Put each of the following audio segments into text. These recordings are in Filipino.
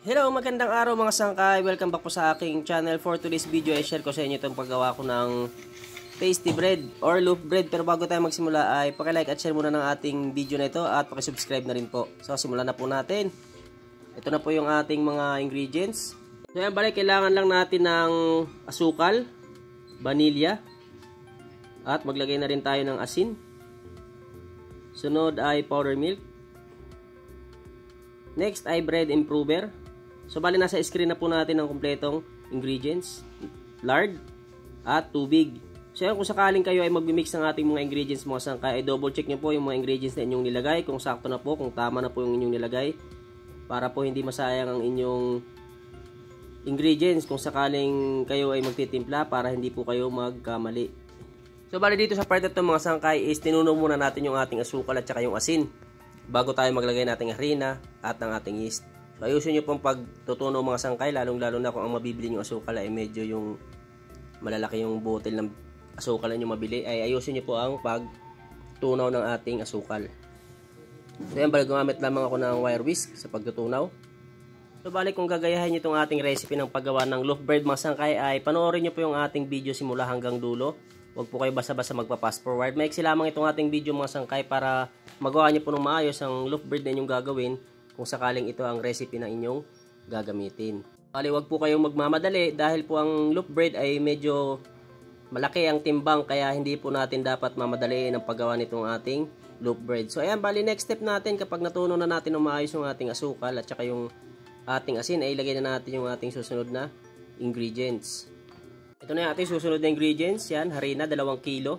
Hello, magandang araw mga sangkay. Welcome back po sa aking channel. For today's video ay share ko sa inyo itong paggawa ko ng tasty bread or loaf bread. Pero bago tayo magsimula ay paki-like at share muna ng ating video na ito at paki-subscribe na rin po. So simulan na po natin. Ito na po yung ating mga ingredients. So yan, balik kailangan lang natin ng asukal, vanilya, at maglagay na rin tayo ng asin. Sunod ay powder milk. Next ay bread improver. So bali nasa screen na po natin ang kumpletong ingredients, lard at tubig. So yan, kung sakaling kayo ay magmi-mix ng ating mga ingredients mga sangkay, ay double check nyo po yung mga ingredients na inyong nilagay, kung sakto na po, kung tama na po yung inyong nilagay, para po hindi masayang ang inyong ingredients kung sakaling kayo ay magtitimpla, para hindi po kayo magkamali. So bali dito sa part na ito mga sangkay is tinunaw muna natin yung ating asukal at saka yung asin bago tayo maglagay nating harina at ng ating yeast. So ayusin nyo pong pagtutunaw mga sangkay, lalong-lalo na kung ang mabibili nyo asukal ay medyo yung malalaki yung bottle ng asukal na nyo mabili, ay ayusin nyo po ang pagtunaw ng ating asukal. So yan, balik gumamit lamang ako ng wire whisk sa pagtutunaw. So balik kung gagayahin nyo itong ating recipe ng paggawa ng loaf bread mga sangkay, ay panoorin nyo po yung ating video simula hanggang dulo. Huwag po kayo basta-basta magpa-fast forward. Maiksi lamang itong ating video mga sangkay para magawa nyo po ng maayos ang loaf bread na inyong gagawin kung sakaling ito ang recipe na inyong gagamitin. Bali, huwag po kayong magmamadali dahil po ang loaf bread ay medyo malaki ang timbang, kaya hindi po natin dapat mamadaliin ang paggawa nitong ating loaf bread. So ayan, bali next step natin kapag natuno na natin ng maayos yung ating asukal at saka yung ating asin, ay ilagay na natin yung ating susunod na ingredients. Ito na yung ating susunod na ingredients. Yan, harina, 2 kilo.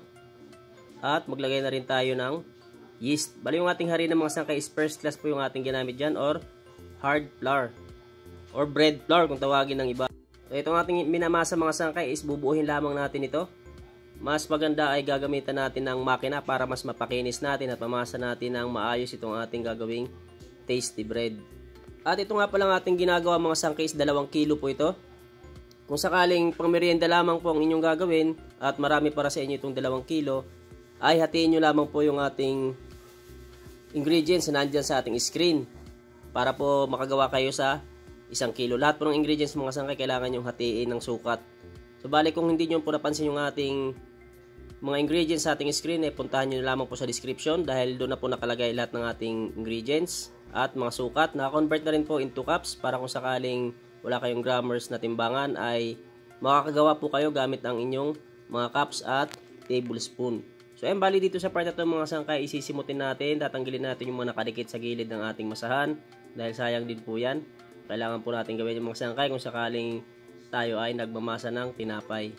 At maglagay na rin tayo ng yeast. Bali yung ating harina mga sangkay is first class po yung ating ginamit dyan, or hard flour or bread flour kung tawagin ng iba. So itong ating minamasa mga sangkay is bubuuhin lamang natin ito. Mas maganda ay gagamitan natin ng makina para mas mapakinis natin at mamasa natin ng maayos itong ating gagawing tasty bread. At ito nga palang ating ginagawa mga sangkay is 2 kilo po ito. Kung sakaling pang merienda lamang po ang inyong gagawin at marami para sa inyo itong 2 kilo, ay hatiin nyo lamang po yung ating ingredients na nandyan sa ating screen para po makagawa kayo sa 1 kilo. Lahat po ng ingredients mga sangkay kailangan yung hatiin ng sukat. So bali kung hindi nyo po napansin yung ating mga ingredients sa ating screen, eh puntahan nyo lamang po sa description dahil doon na po nakalagay lahat ng ating ingredients at mga sukat. Naka-convert na rin po into cups para kung sakaling wala kayong grammars na timbangan ay makakagawa po kayo gamit ang inyong mga cups at tablespoon. So ayan, bali dito sa part na ito mga sangkay, isisimutin natin, tatanggalin natin yung mga nakadikit sa gilid ng ating masahan dahil sayang din po yan. Kailangan po natin gawin yung mga sangkay kung sakaling tayo ay nagmamasa ng tinapay.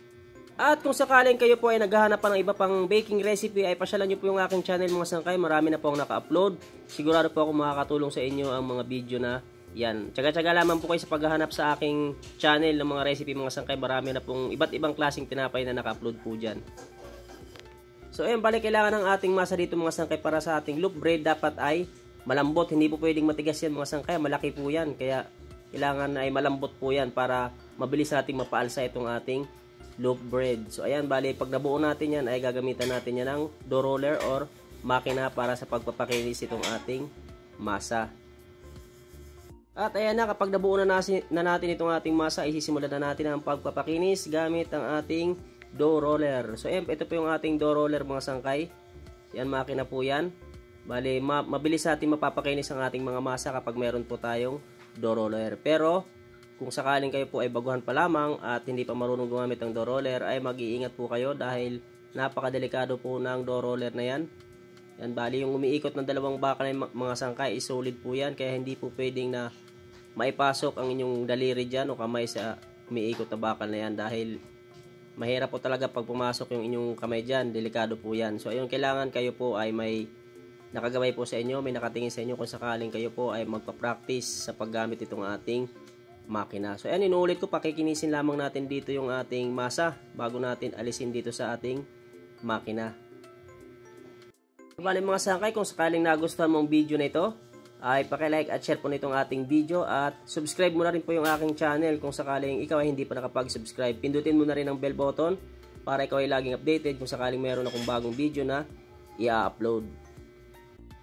At kung sakaling kayo po ay naghahanap pa ng iba pang baking recipe, ay pasyalan nyo po yung aking channel mga sangkay. Marami na po akong naka-upload. Sigurado po ako makakatulong sa inyo ang mga video na yan. Tsaga-tsaga lamang po kayo sa paghahanap sa aking channel ng mga recipe mga sangkay. Marami na pong iba't ibang klaseng tinapay na naka-upload po dyan. So ayan, balik kailangan ng ating masa dito mga sangkay para sa ating loaf bread dapat ay malambot. Hindi po pwedeng matigas yan mga sangkay. Malaki po yan. Kaya kailangan ay malambot po yan para mabilis nating mapaalsa itong ating loaf bread. So ayan, bali pag nabuo natin yan ay gagamitan natin yan ng dough roller or makina para sa pagpapakinis itong ating masa. At ayan na, kapag nabuo na natin itong ating masa, isisimulan na natin ang pagpapakinis gamit ang ating dough roller. So ito po yung ating dough roller mga sangkay. Yan, makina po yan. Bali, mabilis natin mapapakinis ang ating mga masa kapag meron po tayong dough roller. Pero kung sakaling kayo po ay baguhan pa lamang at hindi pa marunong gumamit ng dough roller, ay mag-iingat po kayo dahil napakadelikado po ng dough roller na yan. Yan, bali yung umiikot ng 2 bakal ng mga sangkay is solid po yan, kaya hindi po pwedeng na maipasok ang inyong daliri dyan o kamay sa umiikot na bakal na yan dahil mahirap po talaga pag pumasok yung inyong kamay dyan, delikado po yan. So ayun, kailangan kayo po ay may nakagabay po sa inyo, may nakatingin sa inyo kung sakaling kayo po ay magpa-practice sa paggamit itong ating makina. So ayan, inuulit ko, pakikinisin lamang natin dito yung ating masa bago natin alisin dito sa ating makina. Bali mga sangkay, kung sakaling nagustuhan mong video na ito, ay paki-like at share po nitong ating video at subscribe mo na rin po yung aking channel kung sakaling ikaw ay hindi pa nakapag-subscribe. Pindutin mo na rin ang bell button para ikaw ay laging updated kung sakaling meron akong bagong video na i-upload.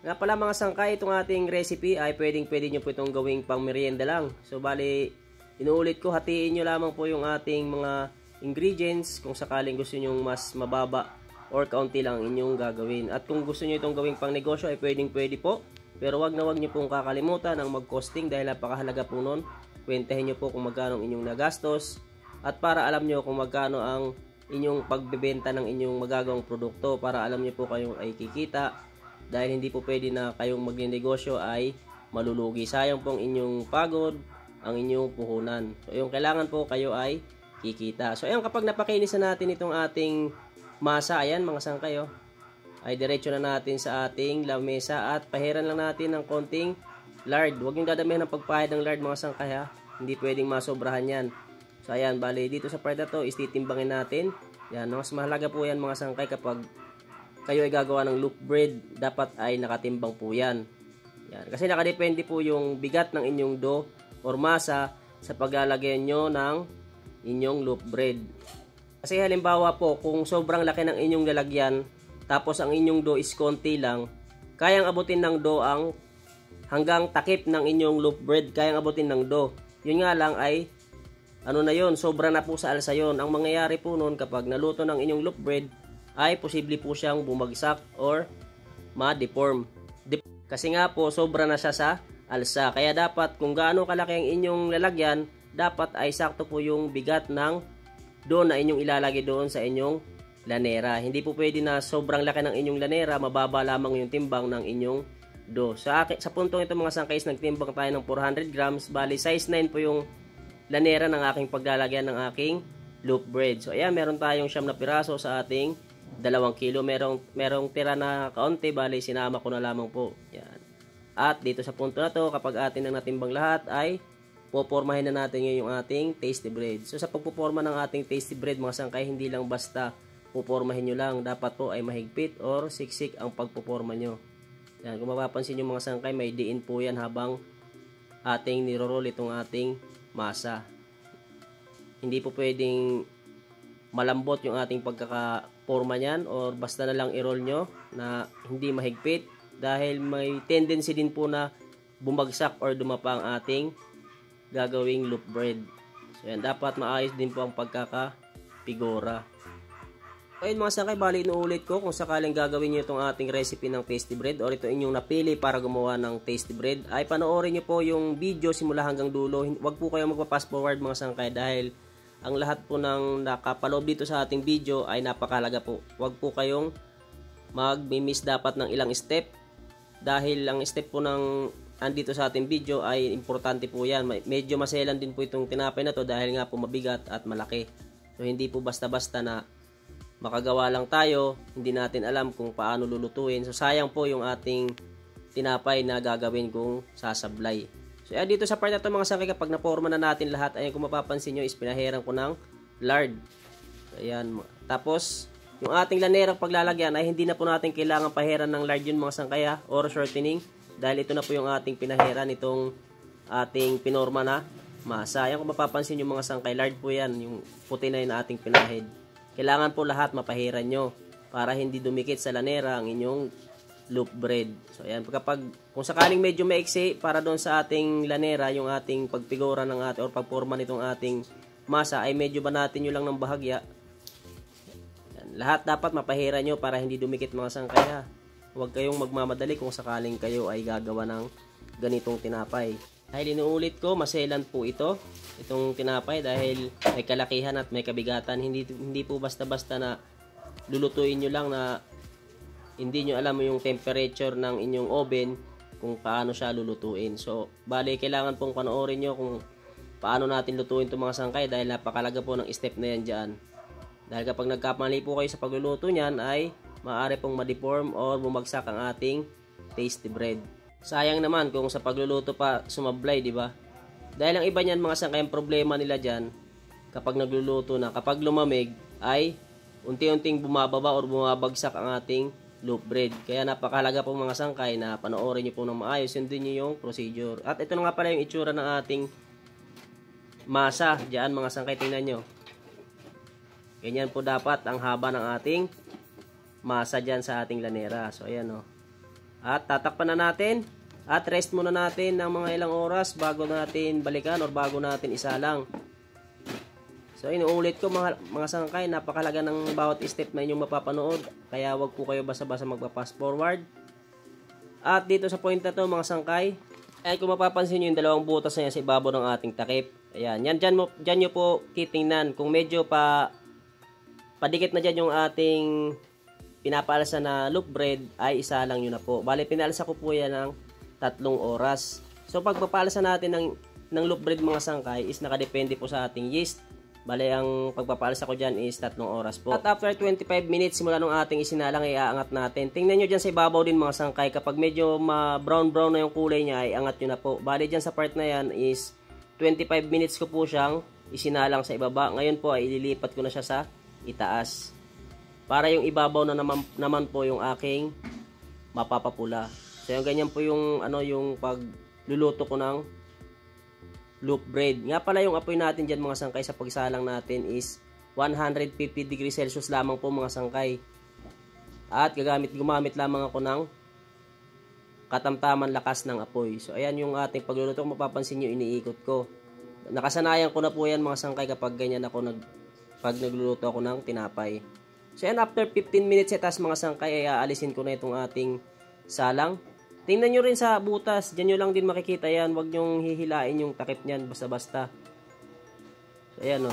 Nga pala mga sangkay, itong ating recipe ay pwede nyo po itong gawing pang merienda lang. So bali, inuulit ko, hatiin nyo lamang po yung ating mga ingredients kung sakaling gusto nyo mas mababa or kaunti lang inyong gagawin. At kung gusto nyo itong gawing pang negosyo ay pwede po. Pero wag nyo pong kakalimutan ang mag-costing dahil napakahalaga po nun. Kwentahin nyo po kung magkano inyong nagastos at para alam nyo kung magkano ang inyong pagbebenta ng inyong magagawang produkto para alam nyo po kayong ay kikita. Dahil hindi po pwede na kayong magnegosyo ay malulugi. Sayang pong inyong pagod, ang inyong puhunan. So, yung kailangan po kayo ay kikita. So, ayan, kapag napakinis na natin itong ating masa, ayan, mga sangkayo, ay diretso na natin sa ating lamesa at pahiran lang natin ng konting lard. Huwag yung dadamihan ng pagpahid ng lard, mga sangkay, ha. Hindi pwedeng masobrahan yan. So, ayan, bali, dito sa part na to, is titimbangin natin. Yan, mas mahalaga po yan, mga sangkay, kapag kayo ay gagawa ng loaf bread, dapat ay nakatimbang po yan. Yan. Kasi nakadepende po yung bigat ng inyong dough or masa sa paglalagay nyo ng inyong loaf bread. Kasi halimbawa po, kung sobrang laki ng inyong lalagyan, tapos ang inyong dough is konti lang, kayang abutin ng dough ang hanggang takip ng inyong loaf bread, kayang abutin ng dough. Yun nga lang ay, ano na yun, sobra na po sa alsa yun. Ang mangyayari po nun kapag naluto ng inyong loaf bread, ay posible po siyang bumagsak or ma-deform. Kasi nga po, sobra na siya sa alsa. Kaya dapat, kung gaano kalaki ang inyong lalagyan, dapat ay sakto po yung bigat ng dough na inyong ilalagay doon sa inyong lanera. Hindi po pwede na sobrang laki ng inyong lanera, mababa lamang yung timbang ng inyong dough. Sa puntong ito mga sangkays, nagtimbang tayo ng 400 grams. Bali, size 9 po yung lanera ng aking paglalagyan ng aking loaf bread. So, ayan, meron tayong 9 na piraso sa ating 2 kilo. Merong tira na kaunti, bali sinama ko na lamang po. Yan. At dito sa punto na to, kapag atin na natimbang lahat, ay popormahin na natin yung ating tasty bread. So sa pagpoporma ng ating tasty bread, mga sangkay, hindi lang basta popormahin nyo lang. Dapat po ay mahigpit or siksik ang pagpoporma nyo. Yan. Kung mapapansin nyo mga sangkay, may diin po yan habang ating niroroll itong ating masa. Hindi po pwedeng malambot yung ating pagkakaporma niyan or basta na lang i-roll nyo na hindi mahigpit dahil may tendency din po na bumagsak or dumapa ang ating gagawing loaf bread. So yan, dapat maayos din po ang pagkakapigora. Ayun mga sangkay, bali inuulit ko kung sakaling gagawin nyo itong ating recipe ng tasty bread or ito inyong napili para gumawa ng tasty bread ay panoorin nyo po yung video simula hanggang dulo. Huwag po kayong magpa-fast forward mga sangkay dahil ang lahat po ng nakapaloob dito sa ating video ay napakalaga po. Huwag po kayong mag-miss dapat ng ilang step dahil ang step po ng andito sa ating video ay importante po yan. Medyo maselan din po itong tinapay na to dahil nga po mabigat at malaki. So hindi po basta-basta na makagawa lang tayo, hindi natin alam kung paano lulutuin. So sayang po yung ating tinapay na gagawin kung sasablay. So, dito sa part na ito mga sangkay, kapag naporma na natin lahat, ayan kung mapapansin nyo is pinahiran ko ng lard. So, ayan. Tapos, yung ating lanerang paglalagyan ay hindi na po natin kailangan pahiran ng lard yun mga sangkay or shortening. Dahil ito na po yung ating pinahiran, itong ating pinorma na masa. Ayan kung mapapansin nyo mga sangkay, lard po yan, yung puti na yun na ating pinahid. Kailangan po lahat mapahiran nyo para hindi dumikit sa lanera ang inyong loaf bread. So ayan, kung sakaling medyo maiksi para doon sa ating lanera, yung ating pagpigura ng ating or pagporma nitong ating masa ay medyo banatin nyo lang ng bahagya. Ayan, lahat dapat mapahiran nyo para hindi dumikit mga sangkay ha. Huwag kayong magmamadali kung sakaling kayo ay gagawa ng ganitong tinapay. Dahil inuulit ko, maselan po itong tinapay dahil may kalakihan at may kabigatan. Hindi po basta-basta na lulutuin nyo lang na hindi nyo alam yung temperature ng inyong oven kung paano siya lulutuin. So, bali, kailangan pong panoorin nyo kung paano natin lutuin itong mga sangkay dahil napakalaga po ng step na yan dyan. Dahil kapag nagkamali po kayo sa pagluluto nyan ay maaari pong ma-deform or bumagsak ang ating tasty bread. Sayang naman kung sa pagluluto pa sumablay, di ba? Dahil ang iba niyan mga sangkay, ang problema nila dyan kapag nagluluto na, kapag lumamig ay unti-unting bumababa or bumabagsak ang ating loaf bread. Kaya napakahalaga po mga sangkay na panoorin nyo po ng maayos. Sundin nyo yung procedure. At ito na nga pala yung itsura ng ating masa. Diyan mga sangkay, tingnan nyo. Ganyan po dapat ang haba ng ating masa dyan sa ating lanera. So ayan o. At tatakpan na natin. At rest muna natin ng mga ilang oras bago natin balikan or bago natin isalang. So inuulit ko mga sangkay, napakalaga ng bawat step na inyong mapapanood. Kaya wag po kayo basta-basta magpa-fast forward. At dito sa point na to mga sangkay, ay kung mapapansin nyo yung dalawang butas na yan sa ibabaw ng ating takip. Ayan, dyan nyo po titingnan. Kung medyo padikit na dyan yung ating pinapaalsa na loop braid, ay isa lang yun na po. Bale, pinaalsa ko po yan ng 3 oras. So pag papaalsa natin ng loop braid mga sangkay is nakadepende po sa ating yeast. Bale, ang pagpapaalsa ko dyan is 3 oras po. At after 25 minutes simula nung ating isinalang, ay aangat natin. Tingnan nyo dyan sa ibabaw din mga sangkay. Kapag medyo brown na yung kulay niya, ay angat nyo na po. Bale, dyan sa part na yan is 25 minutes ko po siyang isinalang sa ibaba. Ngayon po ay ililipat ko na siya sa itaas. Para yung ibabaw na naman po yung aking mapapapula. So yung ganyan po yung yung pagluluto ko ng loop braid. Nga pala yung apoy natin dyan mga sangkay sa pagsalang natin is 150 degrees Celsius lamang po mga sangkay. At gumamit lamang ako ng katamtaman lakas ng apoy. So ayan yung ating pagluluto. Kung mapapansin nyo, iniikot ko. Nakasanayan ko na po yan mga sangkay kapag ganyan ako pag nagluluto ako ng tinapay. So yan, after 15 minutes etas mga sangkay, ay aalisin ko na itong ating salang. Tingnan nyo rin sa butas, dyan nyo lang din makikita yan. Huwag nyong hihilain yung takip nyan basta-basta. So ayan o.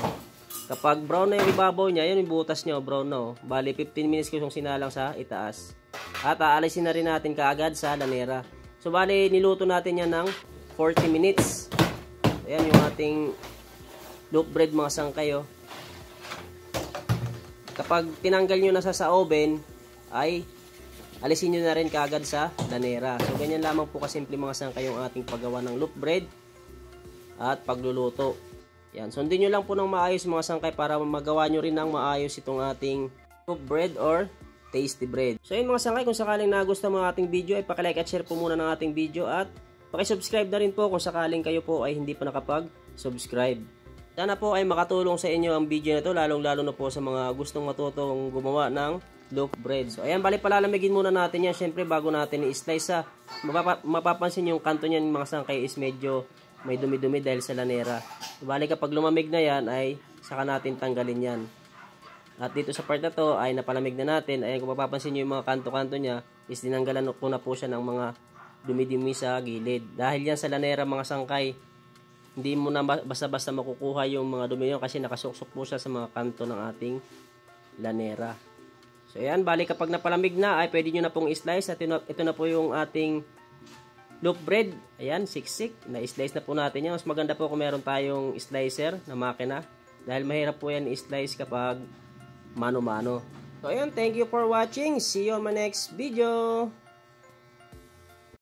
Kapag brown na yung ibabaw nya, yan yung butas nyo, brown na o. Bali 15 minutes ko yung sinalang sa itaas. At aalisin na rin natin kaagad sa lanera. So bali niluto natin yan ng 40 minutes. Ayan yung ating loaf bread mga sangkay o. Kapag tinanggal nyo na sa oven, ay alisin nyo na rin kaagad sa lanera. So, ganyan lamang po kasimple mga sangkay yung ating paggawa ng loaf bread at pagluluto. Yan. Sundin nyo lang po ng maayos mga sangkay para magawa nyo rin ng maayos itong ating loaf bread or tasty bread. So, yun mga sangkay, kung sakaling nagustuhan mo ang ating video, ay pakilike at share po muna ng ating video at pakisubscribe na rin po kung sakaling kayo po ay hindi pa nakapag-subscribe. Sana po ay makatulong sa inyo ang video na to, lalong-lalo na po sa mga gustong matutong gumawa ng loaf bread. So ayan, bali palalamigin muna natin yan syempre bago natin i-slice sa. Mapapansin yung kanto niyan mga sangkay is medyo may dumi-dumi dahil sa lanera. So, bali kapag lumamig na yan ay saka natin tanggalin yan. At dito sa part na to ay napalamig na natin. Ayan, kung mapapansin nyo yung mga kanto-kanto niya is dinanggalan ko na po siya ng mga dumi-dumi sa gilid. Dahil yan sa lanera mga sangkay, hindi mo na basta-basta makukuha yung mga dumi yun kasi nakasuksok po siya sa mga kanto ng ating lanera. So ayan, bali kapag napalamig na ay pwede nyo na pong i-slice. At ito na po yung ating loaf bread. Ayan, siksik. Na-slice na po natin yan. Mas maganda po kung meron tayong slicer na makina. Dahil mahirap po yan i-slice kapag mano-mano. So ayan, thank you for watching. See you on my next video.